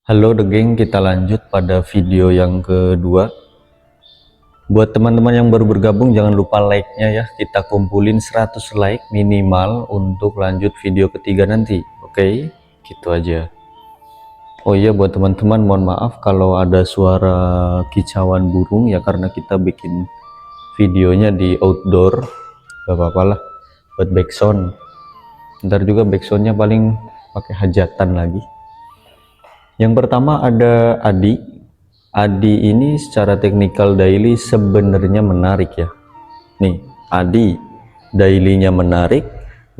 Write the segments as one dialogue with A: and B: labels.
A: Halo The Geng, kita lanjut pada video yang kedua. Buat teman-teman yang baru bergabung, jangan lupa like-nya ya. Kita kumpulin 100 like minimal untuk lanjut video ketiga nanti. Oke, gitu aja. Oh iya, buat teman-teman mohon maaf kalau ada suara kicauan burung ya, karena kita bikin videonya di outdoor. Gak apa-apa lah buat backsound. Ntar juga backsoundnya paling pakai hajatan lagi. Yang pertama ada Adi. Adi ini secara teknikal daily sebenarnya menarik ya. Nih, Adi daily-nya menarik,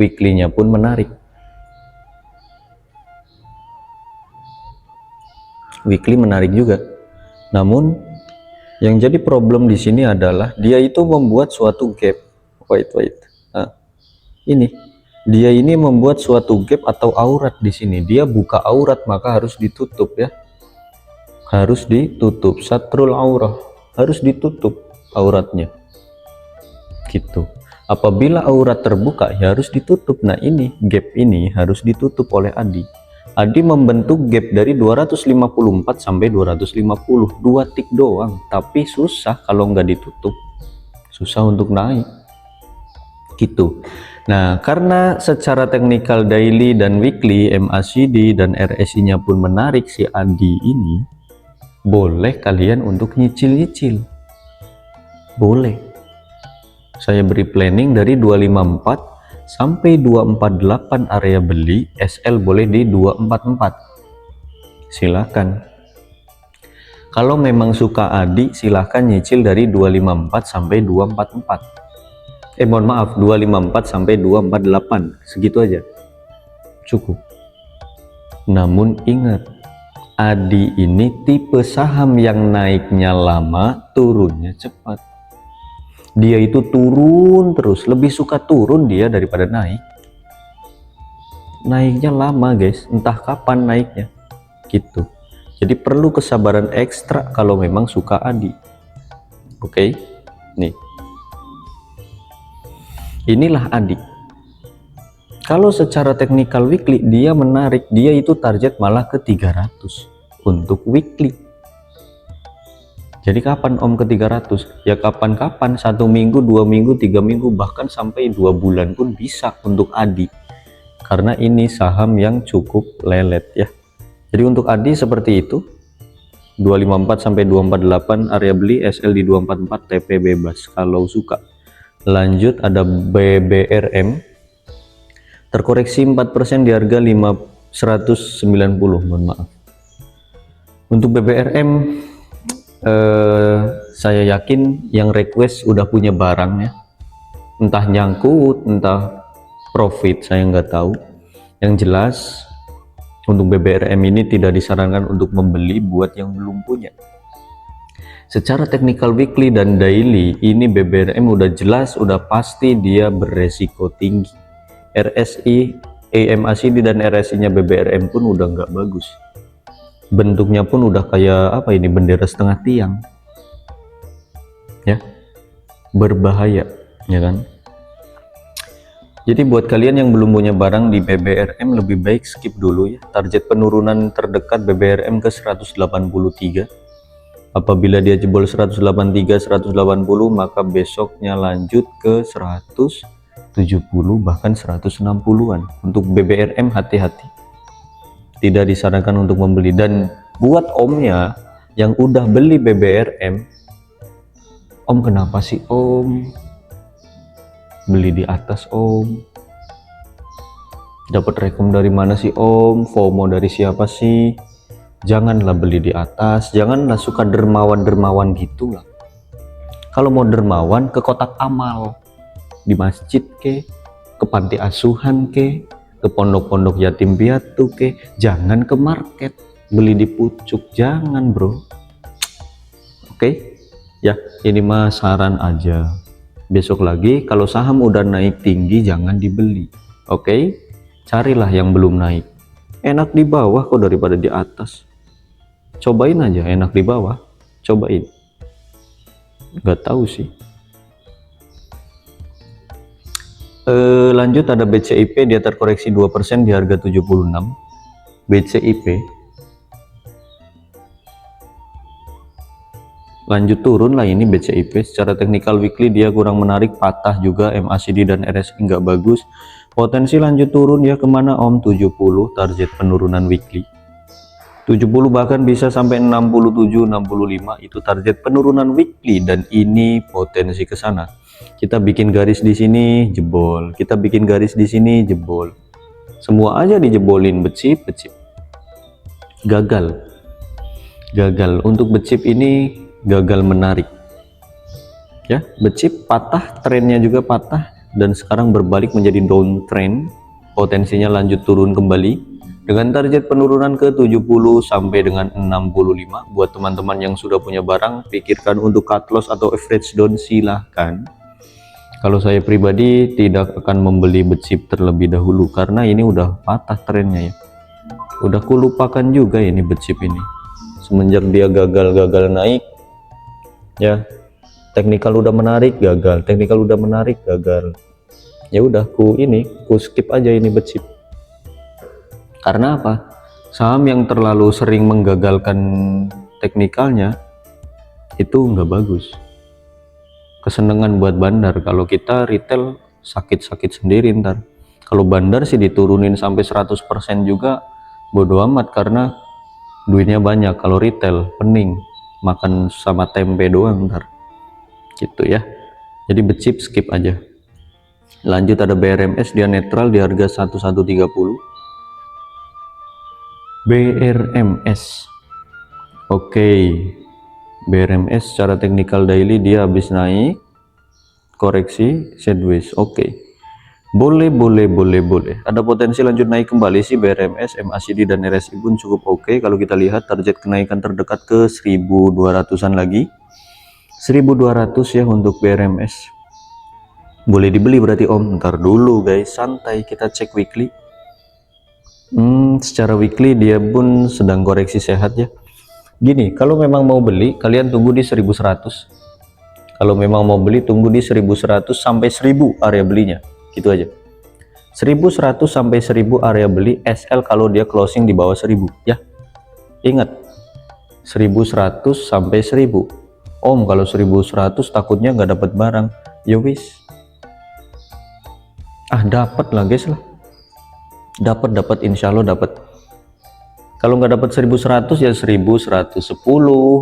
A: weekly-nya pun menarik. Weekly menarik juga. Namun yang jadi problem di sini adalah dia itu membuat suatu gap. Wait. Nah, ini dia ini membuat suatu gap atau aurat di sini. Dia buka aurat maka harus ditutup ya. Harus ditutup, satrul aurah, harus ditutup auratnya gitu. Apabila aurat terbuka ya harus ditutup. Nah ini gap ini harus ditutup oleh Adi. Adi membentuk gap dari 254 sampai 250, 2 tik doang, tapi susah kalau nggak ditutup, susah untuk naik gitu. Nah karena secara teknikal daily dan weekly MACD dan RSI nya pun menarik, si Adi ini boleh kalian untuk nyicil-nyicil, boleh. Saya beri planning dari 254 sampai 248 area beli, SL boleh di 244. Silakan. Kalau memang suka Adi, silakan nyicil dari 254 sampai 244. Mohon maaf, 254 sampai 248. Segitu aja. Cukup. Namun ingat, Adi ini tipe saham yang naiknya lama, turunnya cepat. Dia itu turun terus, lebih suka turun dia daripada naik. Naiknya lama guys, entah kapan naiknya gitu. Jadi perlu kesabaran ekstra kalau memang suka Adi. Oke, nih inilah Adi. Kalau secara teknikal weekly dia menarik, dia itu target malah ke 300 untuk weekly. Jadi kapan Om ke 300? Ya kapan-kapan, 1 minggu, 2 minggu, 3 minggu, bahkan sampai 2 bulan pun bisa untuk Adi. Karena ini saham yang cukup lelet ya. Jadi untuk Adi seperti itu. 254 sampai 248 area beli, SL di 244, TP bebas kalau suka. Lanjut ada BBRM. Terkoreksi 4% di harga 190, mohon maaf. Untuk BBRM saya yakin yang request udah punya barangnya, entah nyangkut entah profit, saya nggak tahu. Yang jelas untuk BBRM ini tidak disarankan untuk membeli buat yang belum punya. Secara teknikal weekly dan daily ini BBRM udah jelas, udah pasti dia beresiko tinggi. RSI, MACD dan RSI nya BBRM pun udah nggak bagus. Bentuknya pun udah kayak apa ini, bendera setengah tiang ya, berbahaya ya kan. Jadi buat kalian yang belum punya barang di BBRM lebih baik skip dulu ya. Target penurunan terdekat BBRM ke 183. Apabila dia jebol 183 180 maka besoknya lanjut ke 170 bahkan 160-an. Untuk BBRM hati-hati, tidak disarankan untuk membeli. Dan buat omnya yang udah beli BBRM, Om kenapa sih Om beli di atas Om? Dapat rekom dari mana sih Om? FOMO dari siapa sih? Janganlah beli di atas, janganlah suka dermawan-dermawan gitu lah. Kalau mau dermawan ke kotak amal, di masjid ke panti asuhan ke pondok-pondok yatim piatu jangan ke market beli di pucuk, jangan bro. Oke ya, ini mah saran aja. Besok lagi kalau saham udah naik tinggi jangan dibeli. Oke, carilah yang belum naik. Enak di bawah kok daripada di atas. Cobain aja, enak di bawah, cobain. Nggak tahu sih. Lanjut ada BCIP, dia terkoreksi 2% di harga 76. BCIP lanjut turun lah ini BCIP. Secara teknikal weekly dia kurang menarik, patah juga, MACD dan RSI nggak bagus. Potensi lanjut turun ya kemana Om? 70 target penurunan weekly, 70 bahkan bisa sampai 67 65 itu target penurunan weekly, dan ini potensi ke sana. Kita bikin garis di sini jebol, kita bikin garis di sini jebol, semua aja dijebolin. Becip gagal untuk becip ini, gagal menarik ya. Becip patah, trennya juga patah, dan sekarang berbalik menjadi downtrend, potensinya lanjut turun kembali dengan target penurunan ke 70 sampai dengan 65. Buat teman-teman yang sudah punya barang, pikirkan untuk cut loss atau average down, silahkan. Kalau saya pribadi tidak akan membeli becip terlebih dahulu karena ini udah patah trennya ya, udah kulupakan juga ini becip ini semenjak dia gagal naik ya. Teknikal udah menarik gagal, teknikal udah menarik gagal, ya udah ku skip aja ini becip. Karena apa? Saham yang terlalu sering menggagalkan teknikalnya itu nggak bagus. Kesenangan buat bandar, kalau kita retail sakit-sakit sendiri ntar. Kalau bandar sih diturunin sampai 100% juga bodo amat karena duitnya banyak. Kalau retail pening, makan sama tempe doang ntar gitu ya. Jadi becip skip aja. Lanjut ada BRMS, dia netral di harga 1130. BRMS oke. BRMS secara teknikal daily dia habis naik, koreksi sideways. Oke. Boleh. Ada potensi lanjut naik kembali sih BRMS, MACD dan RSI pun cukup oke. Kalau kita lihat target kenaikan terdekat ke 1200-an lagi. 1200 ya untuk BRMS. Boleh dibeli berarti Om. Ntar dulu guys, santai, kita cek weekly. Secara weekly dia pun sedang koreksi sehat ya. Gini, kalau memang mau beli kalian tunggu di 1100. Kalau memang mau beli tunggu di 1100 sampai 1000 area belinya, gitu aja. 1100 sampai 1000 area beli SL kalau dia closing di bawah 1000 ya. Ingat, 1100 sampai 1000. Om kalau 1100 takutnya nggak dapat barang. Ya wis. Dapat lah guys lah. Dapat insya Allah dapat. Kalau nggak dapat 1100 ya 1110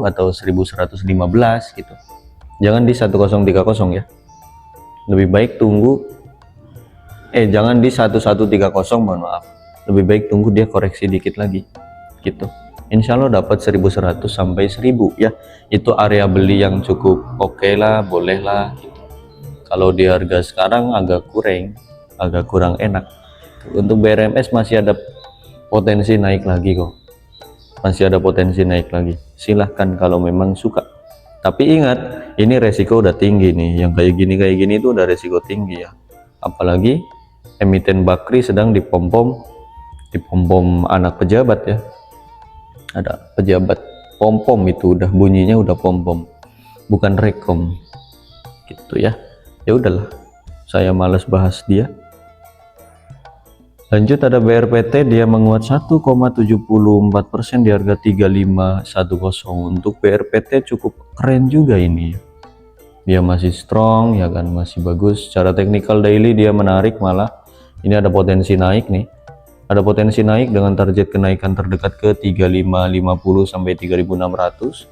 A: atau 1115 gitu. Jangan di 1030 ya. Lebih baik tunggu jangan di 1130, mohon maaf. Lebih baik tunggu dia koreksi dikit lagi gitu. Insya Allah dapat 1100 sampai 1000 ya. Itu area beli yang cukup oke lah, boleh lah gitu. Kalau di harga sekarang agak kurang enak. Untuk BRMS masih ada potensi naik lagi kok, masih ada potensi naik lagi. Silahkan kalau memang suka, tapi ingat ini resiko udah tinggi nih. Yang kayak gini itu udah resiko tinggi ya, apalagi emiten Bakri sedang dipom-pom anak pejabat ya. Ada pejabat pom-pom, itu udah bunyinya udah pom-pom, bukan rekom gitu ya. Ya udahlah, saya males bahas dia. Lanjut ada BRPT, dia menguat 1,74% di harga 3510. Untuk BRPT cukup keren juga ini. Dia masih strong ya kan, masih bagus. Secara teknikal daily dia menarik malah. Ini ada potensi naik nih. Ada potensi naik dengan target kenaikan terdekat ke 3550 sampai 3600.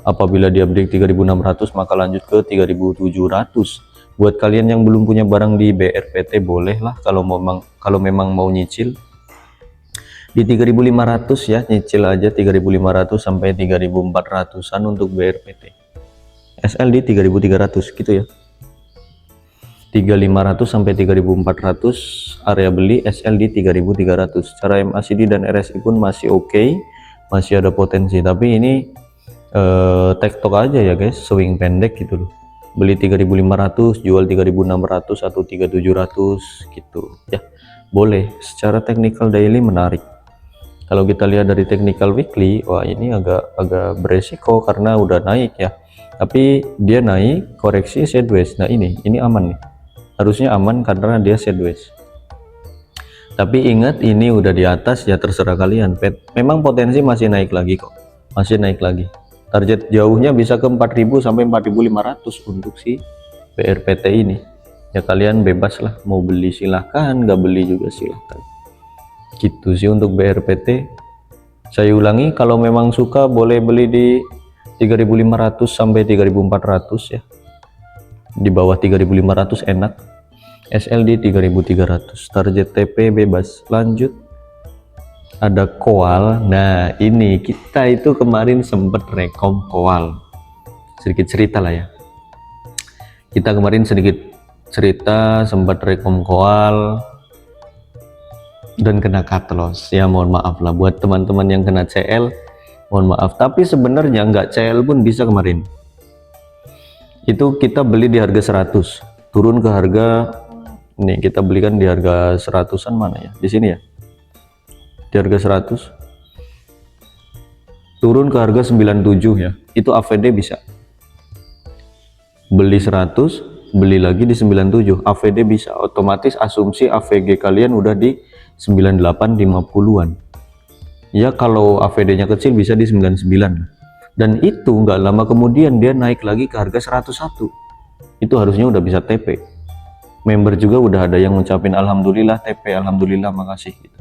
A: Apabila dia break 3600 maka lanjut ke 3700. Buat kalian yang belum punya barang di BRPT bolehlah kalau memang mau nyicil di 3500 ya, nyicil aja 3500 sampai 3400-an untuk BRPT. SL di 3300 gitu ya. 3500 sampai 3400 area beli, SL di 3300. Cara MACD dan RSI pun masih oke, masih ada potensi, tapi ini tektok aja ya guys, swing pendek gitu loh. Beli 3500 jual 3600 atau 3700 gitu ya, boleh. Secara technical daily menarik. Kalau kita lihat dari technical weekly, wah ini agak beresiko karena udah naik ya, tapi dia naik koreksi sideways. Nah ini aman nih, harusnya aman karena dia sideways. Tapi ingat ini udah di atas ya, terserah kalian. Memang potensi masih naik lagi kok, masih naik lagi. Target jauhnya bisa ke 4000 sampai 4500 untuk si BRPT ini. Ya kalian bebas lah, mau beli silahkan, nggak beli juga silahkan. Gitu sih untuk BRPT. Saya ulangi, kalau memang suka boleh beli di 3500 sampai 3400 ya. Di bawah 3500 enak. SLD 3300, target TP bebas. Lanjut, ada koal. Nah ini kita itu kemarin sempet rekom koal, sedikit cerita lah ya. Kita kemarin sedikit cerita sempat rekom koal dan kena cut loss ya, mohon maaf lah buat teman-teman yang kena CL, mohon maaf. Tapi sebenarnya nggak CL pun bisa. Kemarin itu kita beli di harga 100, turun ke harga, nih kita belikan di harga 100-an, mana ya, di sini ya, di harga 100 turun ke harga 97 ya, itu AVD bisa beli 100, beli lagi di 97, AVD bisa. Otomatis asumsi AVG kalian udah di 98 50-an ya. Kalau AVD nya kecil bisa di 99, dan itu nggak lama kemudian dia naik lagi ke harga 101. Itu harusnya udah bisa TP. Member juga udah ada yang ngucapin alhamdulillah TP, alhamdulillah makasih gitu.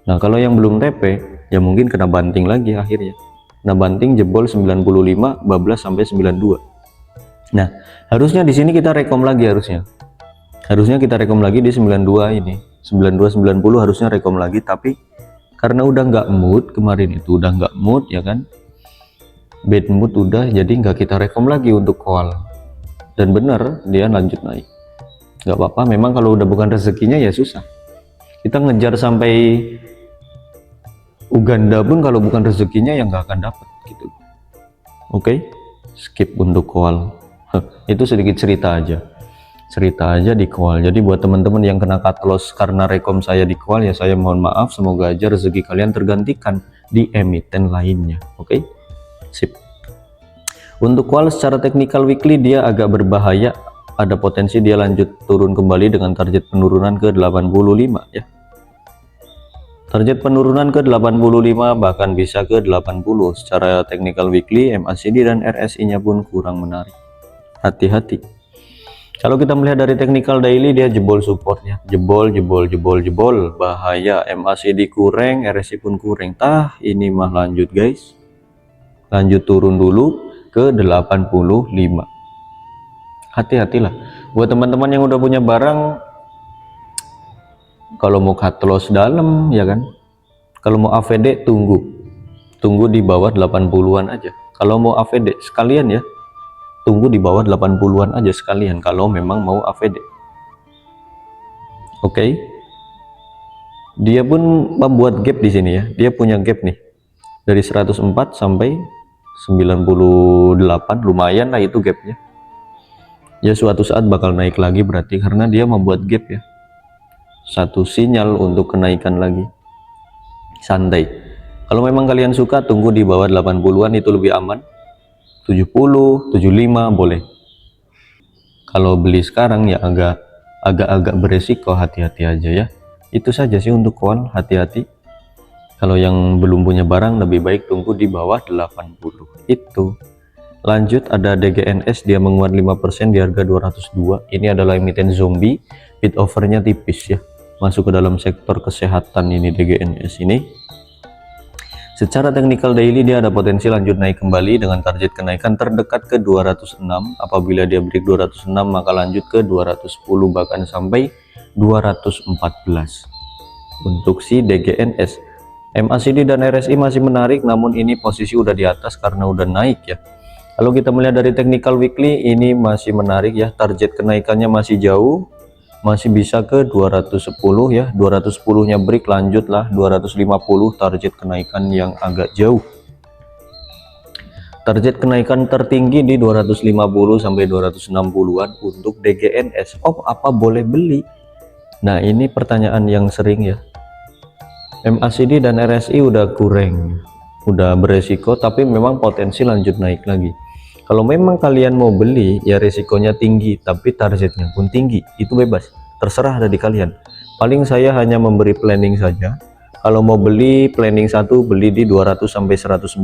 A: Nah kalau yang belum TP ya mungkin kena banting lagi akhirnya. Nah banting jebol 95, bablas sampai 92. Nah harusnya di sini kita rekom lagi, harusnya kita rekom lagi di 92 ini, 92 90 harusnya rekom lagi. Tapi karena udah nggak mood, kemarin itu udah nggak mood ya kan, bad mood udah, jadi nggak kita rekom lagi untuk koal. Dan bener dia lanjut naik, nggak apa-apa. Memang kalau udah bukan rezekinya ya susah. Kita ngejar sampai Uganda pun kalau bukan rezekinya ya nggak akan dapet gitu. Oke, skip untuk koal. Itu sedikit cerita aja di koal. Jadi buat teman-teman yang kena cut loss karena rekom saya di koal ya, saya mohon maaf. Semoga aja rezeki kalian tergantikan di emiten lainnya. Oke, sip. Untuk koal secara teknikal weekly dia agak berbahaya, ada potensi dia lanjut turun kembali dengan target penurunan ke 85 ya. Target penurunan ke 85 bahkan bisa ke 80. Secara teknikal weekly MACD dan RSI nya pun kurang menarik. Hati-hati. Kalau kita melihat dari technical daily dia jebol supportnya, jebol, bahaya. MACD kurang, RSI pun kurang. Ini mah lanjut guys, lanjut turun dulu ke 85. Hati-hatilah buat teman-teman yang udah punya barang. Kalau mau cut loss dalam ya kan, kalau mau AVD tunggu di bawah 80-an aja. Kalau mau AVD sekalian ya, tunggu di bawah 80-an aja sekalian kalau memang mau AVD. Oke. Dia pun membuat gap di sini ya. Dia punya gap nih. Dari 104 sampai 98, lumayan lah itu gapnya. Ya suatu saat bakal naik lagi berarti, karena dia membuat gap ya. Satu sinyal untuk kenaikan lagi. Santai. Kalau memang kalian suka tunggu di bawah 80-an, itu lebih aman. 70, 75 boleh. Kalau beli sekarang ya agak beresiko, hati-hati aja ya. Itu saja sih untuk koal, hati-hati. Kalau yang belum punya barang lebih baik tunggu di bawah 80 itu. Lanjut ada DGNS, dia menguat 5% di harga 202. Ini adalah emiten zombie, bid overnya tipis ya, masuk ke dalam sektor kesehatan ini DGNS ini. Secara technical daily dia ada potensi lanjut naik kembali dengan target kenaikan terdekat ke 206. Apabila dia break 206 maka lanjut ke 210 bahkan sampai 214 untuk si DGNS. MACD dan RSI masih menarik, namun ini posisi udah di atas karena udah naik ya. Kalau kita melihat dari technical weekly ini masih menarik ya, target kenaikannya masih jauh, masih bisa ke 210 ya. 210 nya break lanjutlah 250, target kenaikan yang agak jauh. Target kenaikan tertinggi di 250 sampai 260-an untuk DGNS. Apa boleh beli? Nah ini pertanyaan yang sering ya. MACD dan RSI udah kurang, udah beresiko, tapi memang potensi lanjut naik lagi. Kalau memang kalian mau beli ya resikonya tinggi tapi targetnya pun tinggi, itu bebas, terserah dari kalian. Paling saya hanya memberi planning saja. Kalau mau beli planning 1 beli di 200 sampai 195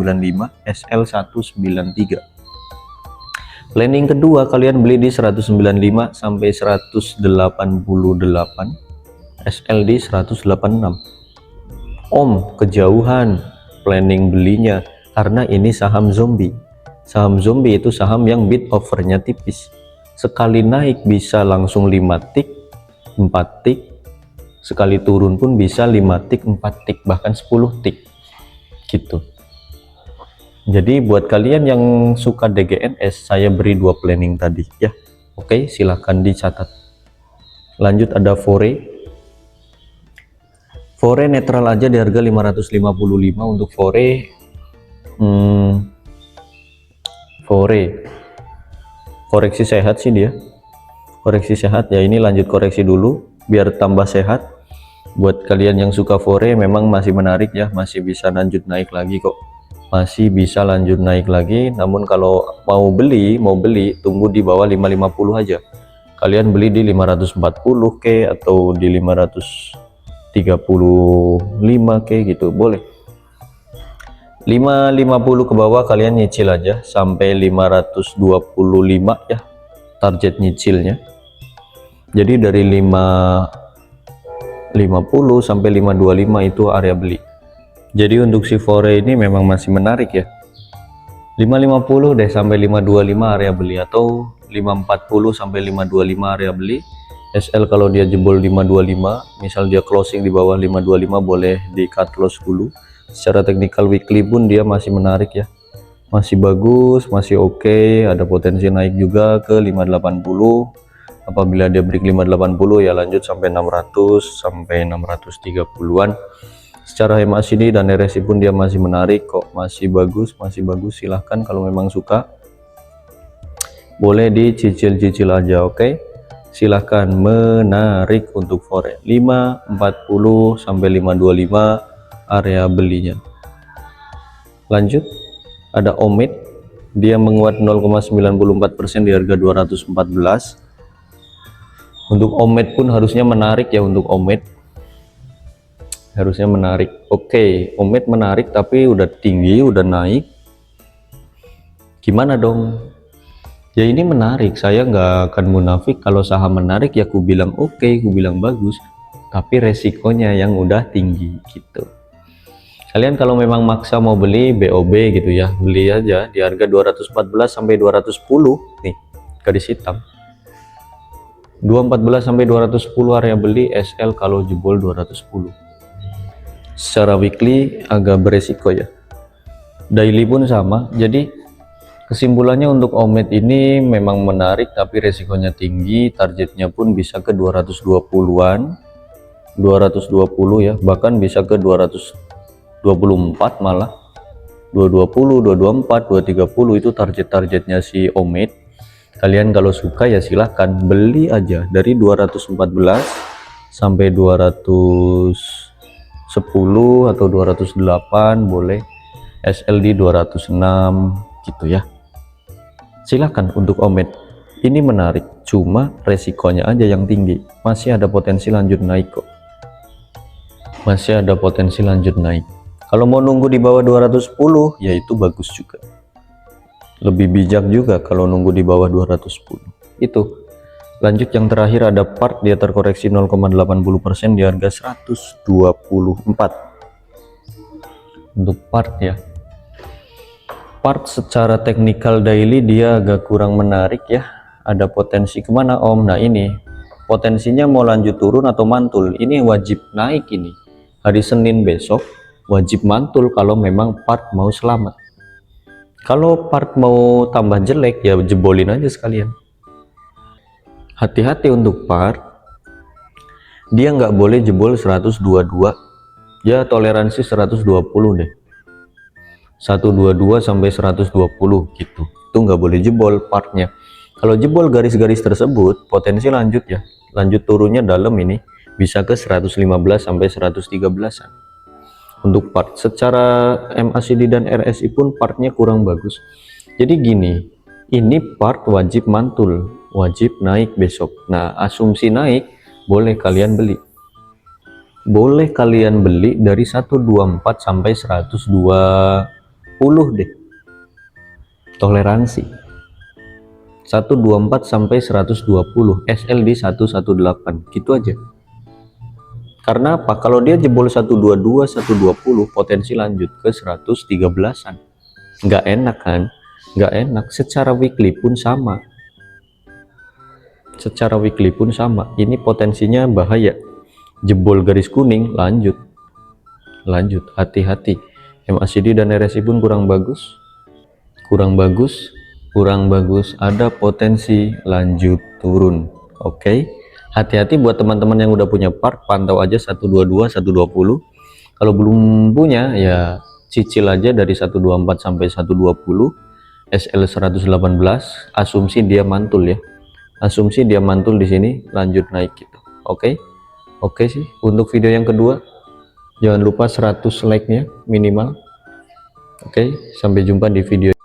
A: SL 193. Planning kedua kalian beli di 195 sampai 188 SL di 186. Om kejauhan planning belinya karena ini saham zombie. Saham zombie itu saham yang bid overnya tipis. Sekali naik bisa langsung 5 tik, 4 tik. Sekali turun pun bisa 5 tik, 4 tik, bahkan 10 tik gitu. Jadi buat kalian yang suka DGNS, saya beri 2 planning tadi ya. Oke, silahkan dicatat. Lanjut ada Fore. Fore netral aja di harga 555 untuk Fore. Fore koreksi sehat sih dia. Koreksi sehat ya, ini lanjut koreksi dulu biar tambah sehat. Buat kalian yang suka Fore memang masih menarik ya, masih bisa lanjut naik lagi kok, masih bisa lanjut naik lagi. Namun kalau mau beli tunggu di bawah 550 aja. Kalian beli di 540 ke atau di 535 ke gitu boleh. 550 ke bawah kalian nyicil aja sampai 525 ya target nyicilnya. Jadi dari 50 sampai 525 itu area beli. Jadi untuk si Fore ini memang masih menarik ya. 550 deh sampai 525 area beli, atau 540 sampai 525 area beli. SL kalau dia jebol 525, misal dia closing di bawah 525 boleh di cut loss dulu. Secara technical weekly pun dia masih menarik ya. Masih bagus, masih oke, ada potensi naik juga ke 580. Apabila dia break 580 ya lanjut sampai 600 sampai 630-an. Secara MACD dan RSI pun dia masih menarik kok, masih bagus. Silahkan kalau memang suka boleh dicicil-cicil aja. Oke, silahkan, menarik untuk Fore. 540 sampai 525 area belinya. Lanjut ada Omid, dia menguat 0,94% di harga 214. Untuk Omid pun harusnya menarik ya. Untuk Omid harusnya menarik. Oke, Omid menarik tapi udah tinggi, udah naik. Gimana dong? Ya ini menarik, saya nggak akan munafik. Kalau saham menarik ya ku bilang oke, ku bilang bagus. Tapi resikonya yang udah tinggi gitu. Kalian kalau memang maksa mau beli BOB gitu ya, beli aja di harga 214 sampai 210 nih, garis hitam. 214 sampai 210 area beli SL kalau jebol 210. Secara weekly agak beresiko ya. Daily pun sama. Jadi kesimpulannya untuk Omid ini memang menarik tapi resikonya tinggi. Targetnya pun bisa ke 220-an, 220 ya, bahkan bisa ke 224 malah. 220, 224, 230 itu target-targetnya si Omid. Kalian kalau suka ya silahkan beli aja dari 214 sampai 210 atau 208 boleh. SLD 206 gitu ya. Silahkan untuk Omid ini menarik, cuma resikonya aja yang tinggi. Masih ada potensi lanjut naik kok, masih ada potensi lanjut naik. Kalau mau nunggu di bawah 210 ya itu bagus juga, lebih bijak juga kalau nunggu di bawah 210 itu. Lanjut yang terakhir ada Part, dia terkoreksi 0,80% di harga 124. Untuk Part ya, Part secara technical daily dia agak kurang menarik ya. Ada potensi kemana Om? Nah ini potensinya mau lanjut turun atau mantul. Ini wajib naik, ini hari Senin besok wajib mantul kalau memang Part mau selamat. Kalau Part mau tambah jelek ya jebolin aja sekalian. Hati-hati untuk Part, dia nggak boleh jebol 122 ya, toleransi 120 deh, 122 sampai 120 gitu. Itu nggak boleh jebol Partnya. Kalau jebol garis-garis tersebut potensi lanjut ya, lanjut turunnya dalam, ini bisa ke 115 sampai 113an. Untuk Part secara MACD dan RSI pun Partnya kurang bagus. Jadi gini, ini Part wajib mantul, wajib naik besok. Nah asumsi naik boleh kalian beli. boleh kalian beli dari 124 sampai 120 deh, toleransi 124 sampai 120, SL di 118 gitu aja. Karena apa? Kalau dia jebol 122 120 potensi lanjut ke 113-an. Nggak enak kan? Nggak enak. Secara weekly pun sama, ini potensinya bahaya. Jebol garis kuning lanjut, hati-hati. MACD dan RSI pun kurang bagus, ada potensi lanjut turun. Oke, hati-hati buat teman-teman yang udah punya part, pantau aja 122 120. Kalau belum punya ya cicil aja dari 124 sampai 120, SL 118, asumsi dia mantul ya, di sini lanjut naik gitu. Oke sih untuk video yang kedua. Jangan lupa 100 like-nya minimal. Oke, sampai jumpa di video